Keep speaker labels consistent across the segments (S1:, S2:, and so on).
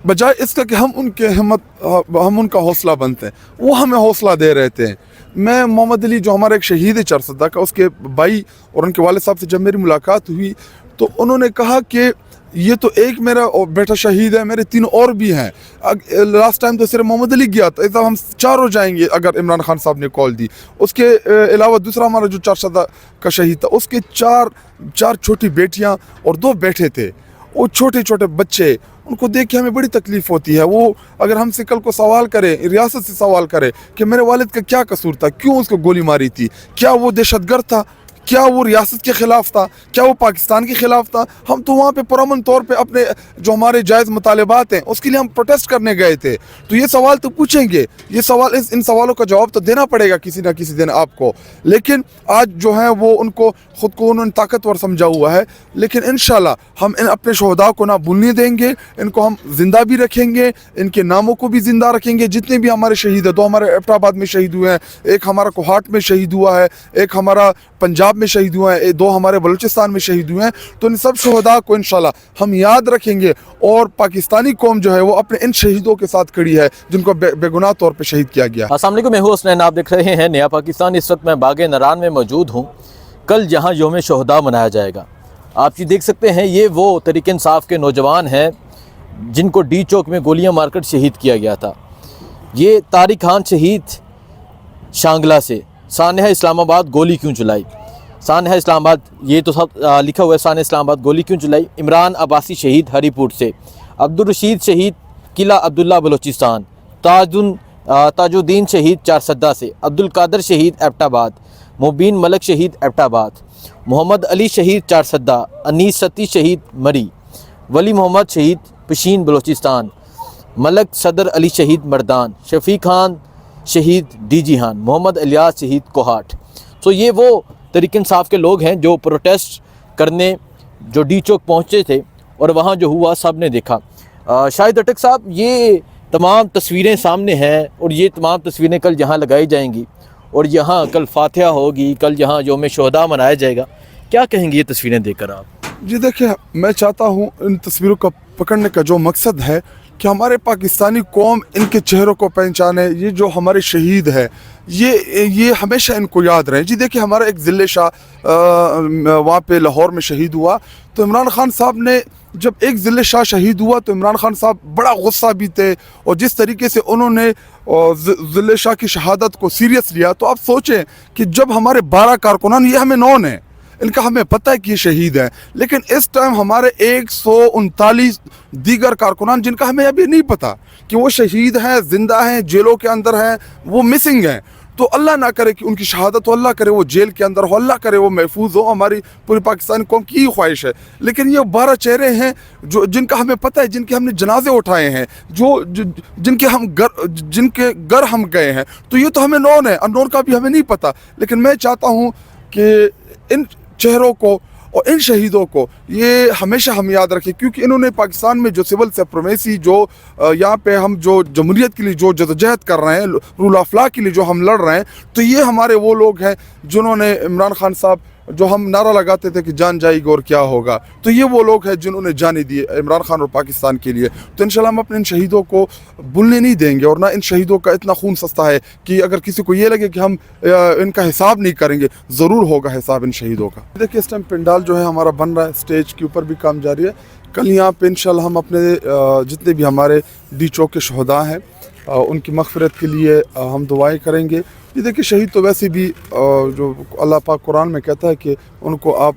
S1: बजाय इसका कि हम उनके हिम्मत हम उनका हौसला बनते हैं, वो हमें हौसला दे रहे थे। मैं मोहम्मद अली जो हमारा एक शहीद है चारसदा का, उसके भाई और उनके वालिद साहब से जब मेरी मुलाकात हुई तो उन्होंने कहा कि ये तो एक मेरा बेटा शहीद है, मेरे 3 और भी हैं। लास्ट टाइम तो सिर्फ मोहम्मद अली गया था, इस हम 4 हो जाएंगे अगर इमरान खान साहब ने कॉल दी। उसके अलावा दूसरा हमारा जो चारसदा का शहीद था, उसके चार छोटी बेटियां और 2 बेटे थे। वो छोटे छोटे बच्चे, उनको देख के हमें बड़ी तकलीफ़ होती है। वो अगर हमसे कल को सवाल करे, रियासत से सवाल करे कि मेरे वालिद का क्या कसूर था, क्यों उसको गोली मारी थी, क्या वो दहशतगर्द था, क्या वो रियासत के ख़िलाफ़ था, क्या वो पाकिस्तान के ख़िलाफ़ था। हम तो वहाँ पे पुरअमन तौर पे अपने जो हमारे जायज़ मुतालबात हैं उसके लिए हम प्रोटेस्ट करने गए थे। तो ये सवाल तो पूछेंगे, ये सवाल इन सवालों का जवाब तो देना पड़ेगा किसी ना किसी दिन आपको। लेकिन आज जो है वो उनको ख़ुद को उन्होंने ताकतवर समझा हुआ है। लेकिन इंशाल्लाह हम इन अपने शहदा को ना भूलने देंगे, इनको हम ज़िंदा भी रखेंगे, इनके नामों को भी ज़िंदा रखेंगे। जितने भी हमारे शहीद हैं, 2 हमारे एबटाबाद में शहीद हुए हैं, एक हमारा कोहाट में शहीद हुआ है, एक हमारा पंजाब में शहीद हुए हैं, 2 हमारे बलूचिस्तान में शहीद हुए हैं। तो इन सब शहदा को इंशाल्लाह हम याद रखेंगे और पाकिस्तानी कौम जो है वो अपने इन शहीदों के साथ खड़ी है जिनको बेगुनाह तौर पर शहीद किया गया।
S2: अस्सलाम वालेकुम, मैं हूं हसनैन, आप देख रहे हैं नया पाकिस्तान। इस वक्त मैं बाग नारान में मौजूद हूं। कल जहां यौम शहदा मनाया जाएगा, आप ये देख सकते हैं, ये वो तहरीक इंसाफ के नौजवान हैं जिनको डी चौक में गोलियां मारकर शहीद किया गया था। ये तारिक खान शहीद शांगला से, सानहा इस्लामाबाद गोली क्यों चलाई, सानहा इस्लामाबाद, ये तो सब लिखा हुआ है, सानहा इस्लामाबाद गोली क्यों चलाई। इमरान अब्बासी शहीद हरीपुर से, अब्दुल रशीद शहीद किला अब्दुल्ला बलोचिस्तान, ताजुद्दीन शहीद चारसदा से, अब्दुल कादर शहीद एबटाबाद, मुबीन मलक शहीद एबटाबाद, मोहम्मद अली शहीद चारसदा, अनीस सती शहीद मरी, वली मोहम्मद शहीद पशीन बलोचिस्तान, मलक सदर अली शहीद मर्दान, शफी खान शहीद डीजीहान, मोहम्मद इलियास शहीद कोहाट। तो ये वो तहरीक इंसाफ के लोग हैं जो प्रोटेस्ट करने जो डी चौक पहुँचे थे और वहाँ जो हुआ सब ने देखा। शाहिद अटक साहब, ये तमाम तस्वीरें सामने हैं और ये तमाम तस्वीरें कल यहाँ लगाई जाएंगी और यहाँ कल फातिहा होगी, कल यहाँ यौम शहदा मनाया जाएगा। क्या कहेंगे ये तस्वीरें देखकर आप?
S1: जी देखिए, मैं चाहता हूँ इन तस्वीरों को पकड़ने का जो मकसद है कि हमारे पाकिस्तानी कौम इनके चेहरों को पहचाने। ये जो हमारे शहीद है ये हमेशा इनको याद रहे। जी देखिए, हमारा एक ज़िले शाह वहाँ पे लाहौर में शहीद हुआ, तो इमरान खान साहब ने जब एक ज़िले शाह शहीद हुआ तो इमरान खान साहब बड़ा गुस्सा भी थे और जिस तरीके से उन्होंने ज़िले शाह की शहादत को सीरियस लिया। तो आप सोचें कि जब हमारे 12 कारकुनान, ये हमें नॉन है, इनका हमें पता है कि ये शहीद हैं, लेकिन इस टाइम हमारे 139 दीगर कारकुनान जिनका हमें अभी नहीं पता कि वो शहीद हैं, जिंदा हैं, जेलों के अंदर हैं, वो मिसिंग हैं। तो अल्लाह ना करे कि उनकी शहादत हो, अल्लाह करे वो जेल के अंदर हो, अल्लाह करे वो महफूज हो, हमारी पूरी पाकिस्तानी कौम की ही ख्वाहिश है। लेकिन ये 12 चेहरे हैं जो जिनका हमें पता है, जिनके हमने जनाजे उठाए हैं, जिनके घर हम गए हैं। तो ये तो हमें नॉन है, अननोन का भी हमें नहीं पता। लेकिन मैं चाहता हूँ कि इन चेहरों को और इन शहीदों को ये हमेशा हम याद रखें, क्योंकि इन्होंने पाकिस्तान में जो सिविल सुप्रीमेसी, जो यहाँ पे हम जो जमहूरियत के लिए जो जदोजहद कर रहे हैं, रूल ऑफ लॉ के लिए जो हम लड़ रहे हैं, तो ये हमारे वो लोग हैं जिन्होंने इमरान खान साहब, जो हम नारा लगाते थे कि जान जाएगी और क्या होगा, तो ये वो लोग हैं जिन्होंने जाने दी इमरान खान और पाकिस्तान के लिए। तो इंशाल्लाह हम अपने इन शहीदों को भूलने नहीं देंगे और ना इन शहीदों का इतना खून सस्ता है कि अगर किसी को ये लगे कि हम इनका हिसाब नहीं करेंगे, ज़रूर होगा हिसाब इन शहीदों का। देखिए, इस टाइम पंडाल जो है हमारा बन रहा है, स्टेज के ऊपर भी काम जारी है। कल यहाँ पे इंशाल्लाह हम अपने जितने भी हमारे डी चौक के शहदा हैं उनकी मग़फ़िरत के लिए हम दुआएं करेंगे। ये देखिए, शहीद तो वैसे भी जो अल्लाह पाक कुरान में कहता है कि उनको आप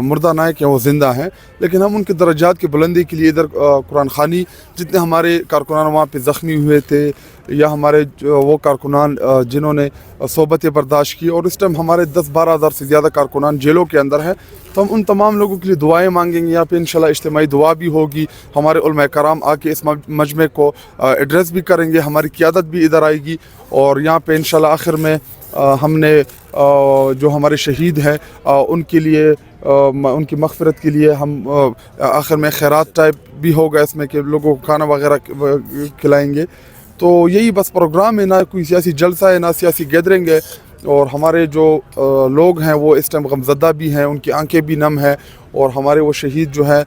S1: मुर्दा ना है कि वो ज़िंदा हैं, लेकिन हम उनके दर्जात की बुलंदी के लिए इधर कुरान खानी, जितने हमारे कारकुनान वहाँ पे ज़ख्मी हुए थे या हमारे वो कारकुनान जिन्होंने सोबतें बर्दाश्त की, और इस टाइम हमारे 10-12 हज़ार से ज़्यादा कारकुनान जेलों के अंदर हैं, तो हम उन तमाम लोगों के लिए दुआएं मांगेंगे। यहाँ पे इंशाल्लाह इज्तिमाई दुआ भी होगी, हमारे उलमा कराम आके इस मजमे को एड्रेस भी करेंगे, हमारी क़ियादत भी इधर आएगी और यहाँ पे इंशाल्लाह आखिर में हमने जो हमारे शहीद हैं उनके लिए उनकी मग़फ़िरत के लिए हम आखिर में खैरात टाइप भी होगा इसमें कि लोगों को खाना वगैरह खिलाएंगे। तो यही बस प्रोग्राम है, ना कोई सियासी जलसा है, ना सियासी गैदरिंग है। और हमारे जो लोग हैं वो इस टाइम गमज़दा भी हैं, उनकी आंखें भी नम हैं اور ہمارے وہ شہید جو ہیں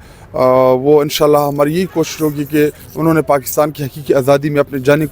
S1: وہ انشاءاللہ ہماری یہی کوشش ہوگی کہ انہوں نے پاکستان کی حقیقی آزادی میں اپنی جانی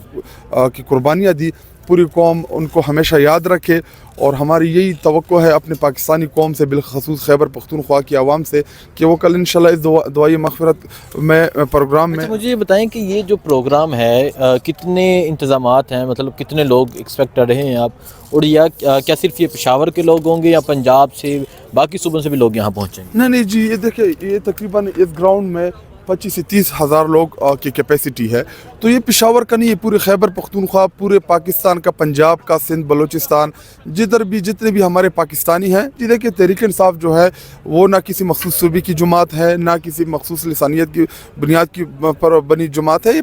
S1: کی قربانیاں دی. پوری قوم ان کو ہمیشہ یاد رکھے اور ہماری یہی توقع ہے اپنے پاکستانی قوم سے, بالخصوص خیبر پختونخوا کی عوام سے, کہ وہ کل انشاءاللہ اس دعائی مغفرت میں پروگرام میں.
S2: مجھے یہ بتائیں کہ یہ جو پروگرام ہے کتنے انتظامات ہیں, مطلب کتنے لوگ ایکسپیکٹ کر رہے ہیں آپ, اور یا کیا صرف یہ پشاور کے لوگ ہوں گے یا پنجاب سے باقی صوبوں سے بھی لوگ یہاں پہنچیں گے؟
S1: نہیں جی, یہ دیکھیں یہ تقریباً اس گراؤنڈ میں 25 سے 30 ہزار لوگ کی کیپیسٹی ہے. تو یہ پشاور کا نہیں, یہ پورے خیبر پختونخوا, پورے پاکستان کا, پنجاب کا, سندھ, بلوچستان, جدھر بھی جتنے بھی ہمارے پاکستانی ہیں. جی دیکھیں تحریک انصاف جو ہے وہ نہ کسی مخصوص صوبے کی جماعت ہے, نہ کسی مخصوص لسانیت کی بنیاد کی پر بنی جماعت ہے, یہ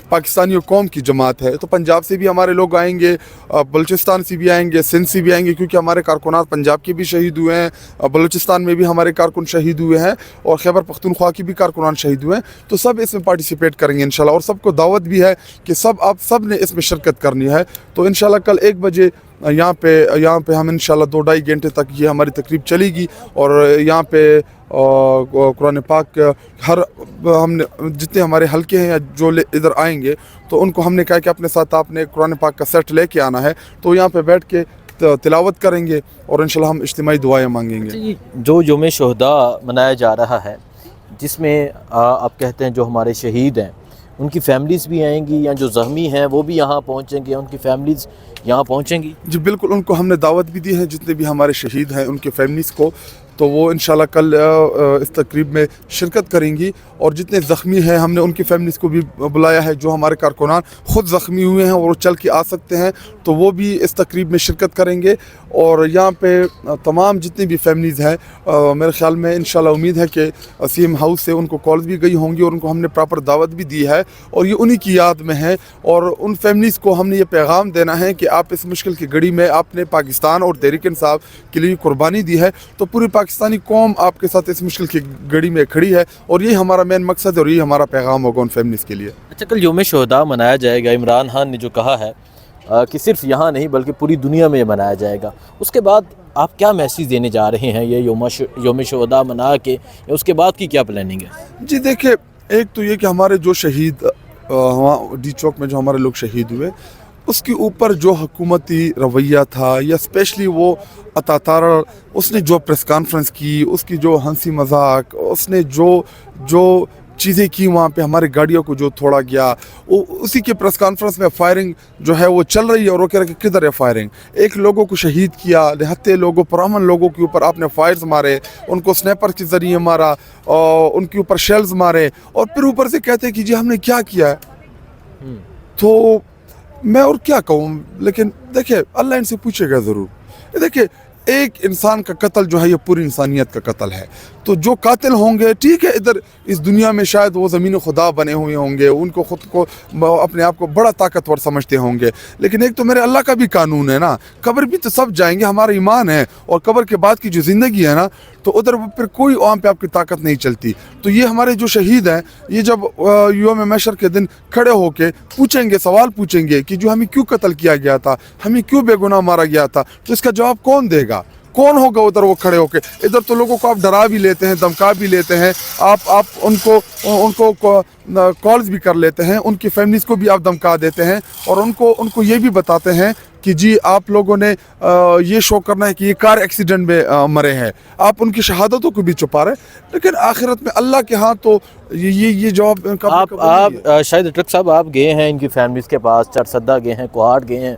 S1: پاکستانی قوم کی جماعت ہے. تو پنجاب سے بھی ہمارے لوگ آئیں گے, بلوچستان سے بھی آئیں گے, سندھ سے بھی آئیں گے, کیونکہ ہمارے کارکنات پنجاب کے بھی شہید ہوئے ہیں, بلوچستان میں بھی ہمارے کارکن شہید ہوئے ہیں, اور خیبر پختونخوا کی بھی کارکنان شہید ہوئے ہیں. تو سب اس میں پارٹیسپیٹ کریں گے انشاءاللہ, اور سب کو دعوت بھی ہے کہ آپ سب نے اس میں شرکت کرنی ہے. تو انشاءاللہ کل 1 بجے یہاں پہ ہم انشاءاللہ 2-2.5 گھنٹے تک یہ ہماری تقریب چلے گی, اور یہاں پہ قرآن پاک ہم نے جتنے ہمارے حلقے ہیں یا جو ادھر آئیں گے تو ان کو ہم نے کہا کہ اپنے ساتھ آپ نے قرآن پاک کا سیٹ لے کے آنا ہے. تو یہاں پہ بیٹھ کے تلاوت کریں گے اور انشاءاللہ ہم اجتماعی دعائیں مانگیں گے.
S2: جو یوم شہداء منایا جا رہا ہے, جس میں آپ کہتے ہیں جو ہمارے شہید ہیں ان کی فیملیز بھی آئیں گی, یا جو زخمی ہیں وہ بھی یہاں پہنچیں گے, ان کی فیملیز یہاں پہنچیں گی؟
S1: جی بالکل, ان کو ہم نے دعوت بھی دی ہے, جتنے بھی ہمارے شہید ہیں ان کے فیملیز کو. تو وہ انشاءاللہ کل اس تقریب میں شرکت کریں گی, اور جتنے زخمی ہیں ہم نے ان کی فیملیز کو بھی بلایا ہے. جو ہمارے کارکنان خود زخمی ہوئے ہیں اور وہ چل کے آ سکتے ہیں تو وہ بھی اس تقریب میں شرکت کریں گے. اور یہاں پہ تمام جتنی بھی فیملیز ہیں, میرے خیال میں انشاءاللہ امید ہے کہ CM ہاؤس سے ان کو کالز بھی گئی ہوں گی, اور ان کو ہم نے پراپر دعوت بھی دی ہے, اور یہ انہی کی یاد میں ہے. اور ان فیملیز کو ہم نے یہ پیغام دینا ہے کہ آپ اس مشکل کی گھڑی میں آپ نے پاکستان اور تحریک انصاف کے لیے قربانی دی ہے, تو پوری پاکستانی قوم آپ کے ساتھ اس مشکل کی گھڑی میں کھڑی ہے, اور یہی ہمارا مین مقصد ہے, اور یہی ہمارا پیغام ہوگا ان فیملیز کے لیے.
S2: اچھا, کل یوم شہداء منایا جائے گا, عمران خان نے جو کہا ہے کہ صرف یہاں نہیں بلکہ پوری دنیا میں یہ منایا جائے گا, اس کے بعد آپ کیا میسیج دینے جا رہے ہیں یہ یوم شہداء منا کے, یا اس کے بعد کی کیا پلاننگ ہے؟
S1: جی دیکھیں, ایک تو یہ کہ ہمارے جو شہید ڈی چوک میں جو ہمارے لوگ شہید ہوئے, اس کے اوپر جو حکومتی رویہ تھا, یا اسپیشلی وہ عطا تارڑ, اس نے جو پریس کانفرنس کی, اس کی جو ہنسی مذاق, اس نے جو چیزیں کی وہاں پہ, ہماری گاڑیوں کو جو توڑا گیا, اسی کے پریس کانفرنس میں فائرنگ جو ہے وہ چل رہی ہے, اور وہ کہہ رہے کہ کدھر ہے فائرنگ. ایک لوگوں کو شہید کیا, نہتے لوگوں, پرامن لوگوں کے اوپر آپ نے فائرز مارے, ان کو سنیپر کے ذریعے مارا, اور ان کے اوپر شیلز مارے, اور پھر اوپر سے کہتے ہیں کہ جی ہم نے کیا کیا ہے. تو میں اور کیا کہوں, لیکن دیکھیں اللہ ان سے پوچھے گا ضرور. دیکھیں ایک انسان کا قتل جو ہے یہ پوری انسانیت کا قتل ہے. تو جو قاتل ہوں گے ٹھیک ہے, ادھر اس دنیا میں شاید وہ زمین خدا بنے ہوئے ہوں گے, ان کو خود کو اپنے آپ کو بڑا طاقتور سمجھتے ہوں گے, لیکن ایک تو میرے اللہ کا بھی قانون ہے نا, قبر بھی تو سب جائیں گے, ہمارا ایمان ہے, اور قبر کے بعد کی جو زندگی ہے نا, تو ادھر پھر کوئی عوام پہ آپ کی طاقت نہیں چلتی. تو یہ ہمارے جو شہید ہیں, یہ جب یوم محشر کے دن کھڑے ہو کے پوچھیں گے, سوال پوچھیں گے کہ جو ہمیں کیوں قتل کیا گیا تھا, ہمیں کیوں بے گناہ مارا گیا تھا, تو اس کا جواب کون دے گا, کون ہوگا ادھر وہ کھڑے ہو کے؟ ادھر تو لوگوں کو آپ ڈرا بھی لیتے ہیں, دھمکا بھی لیتے ہیں, آپ ان کو کالز بھی کر لیتے ہیں, ان کی فیملیز کو بھی آپ دھمکا دیتے ہیں, اور ان کو یہ بھی بتاتے ہیں کہ جی آپ لوگوں نے یہ شو کرنا ہے کہ یہ کار ایکسیڈنٹ میں مرے ہیں, آپ ان کی شہادتوں کو بھی چھپا رہے ہیں. لیکن آخرت میں اللہ کے ہاں تو یہ جواب
S2: آپ شاید ڈاکٹر صاحب آپ گئے ہیں ان کی فیملیز کے پاس, چرسدہ گئے ہیں, کوہاٹ گئے ہیں,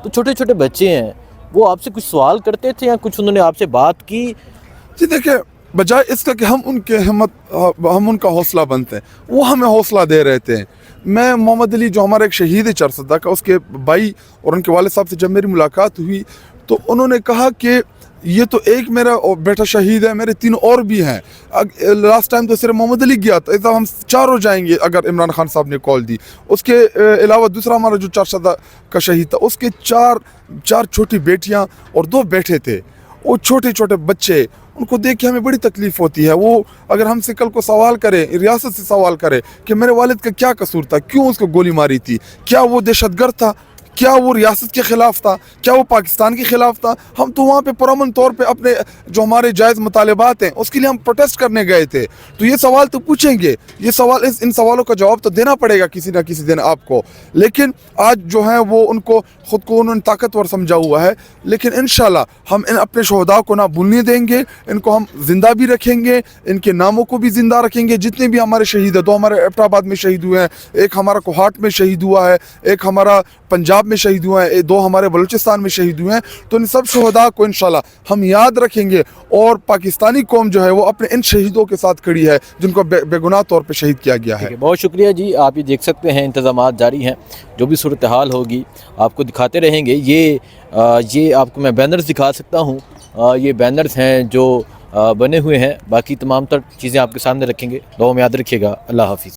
S2: تو چھوٹے چھوٹے بچے ہیں, وہ آپ سے کچھ سوال کرتے تھے یا کچھ انہوں نے آپ سے بات کی؟
S1: جی دیکھیں, بجائے اس کا کہ ہم ان کے ہم ان کا حوصلہ بنتے ہیں, وہ ہمیں حوصلہ دے رہے تھے. میں محمد علی جو ہمارا ایک شہید ہے چرسدہ کا, اس کے بھائی اور ان کے والد صاحب سے جب میری ملاقات ہوئی تو انہوں نے کہا کہ یہ تو ایک میرا بیٹا شہید ہے, میرے 3 اور بھی ہیں. لاسٹ ٹائم تو صرف محمد علی گیا تھا, ہم 4 جائیں گے اگر عمران خان صاحب نے کال دی. اس کے علاوہ دوسرا ہمارا جو چرسدہ کا شہید تھا, اس کے 4 چھوٹی بیٹیاں اور 2 بیٹے تھے. وہ چھوٹے چھوٹے بچے, ان کو دیکھ کے ہمیں بڑی تکلیف ہوتی ہے. وہ اگر ہم سے کل کو سوال کرے, ریاست سے سوال کرے کہ میرے والد کا کیا قصور تھا, کیوں اس کو گولی ماری تھی, کیا وہ دہشت گرد تھا, क्या वो रियासत के ख़िलाफ़ था, क्या वो पाकिस्तान के ख़िलाफ़ था? हम तो वहाँ पे पुरअमन तौर पे अपने जो हमारे जायज़ मुतालबात हैं उसके लिए हम प्रोटेस्ट करने गए थे। तो ये सवाल तो पूछेंगे, ये सवाल इन सवालों का जवाब तो देना पड़ेगा किसी न किसी दिन आपको। लेकिन आज जो है वो उनको ख़ुद को उन्होंने ताकतवर समझा हुआ है। लेकिन इंशाल्लाह हम इन अपने शहदा को ना भूलने देंगे, इनको हम ज़िंदा भी रखेंगे, इनके नामों को भी ज़िंदा रखेंगे। जितने भी हमारे शहीद हैं, 2 हमारे एबटाबाद में शहीद हुए हैं, एक हमारा कोहाट में शहीद हुआ है, एक हमारा पंजाब में शहीद हुए हैं, 2 हमारे बलूचिस्तान में शहीद हुए हैं। तो इन सब शहदा को इंशाल्लाह हम याद रखेंगे और पाकिस्तानी कौम जो है वो अपने इन शहीदों के साथ खड़ी है जिनको बेगुनाह तौर पे शहीद किया गया है।
S2: बहुत शुक्रिया जी, आप ये देख सकते हैं इंतज़ामात जारी हैं, जो भी सूरत हाल होगी आपको दिखाते रहेंगे। ये आपको मैं बैनर्स दिखा सकता हूँ, ये बैनर्स हैं जो बने हुए हैं, बाकी तमाम तर चीज़ें आपके सामने रखेंगे। दुआ में याद रखिएगा। अल्लाह हाफिज़।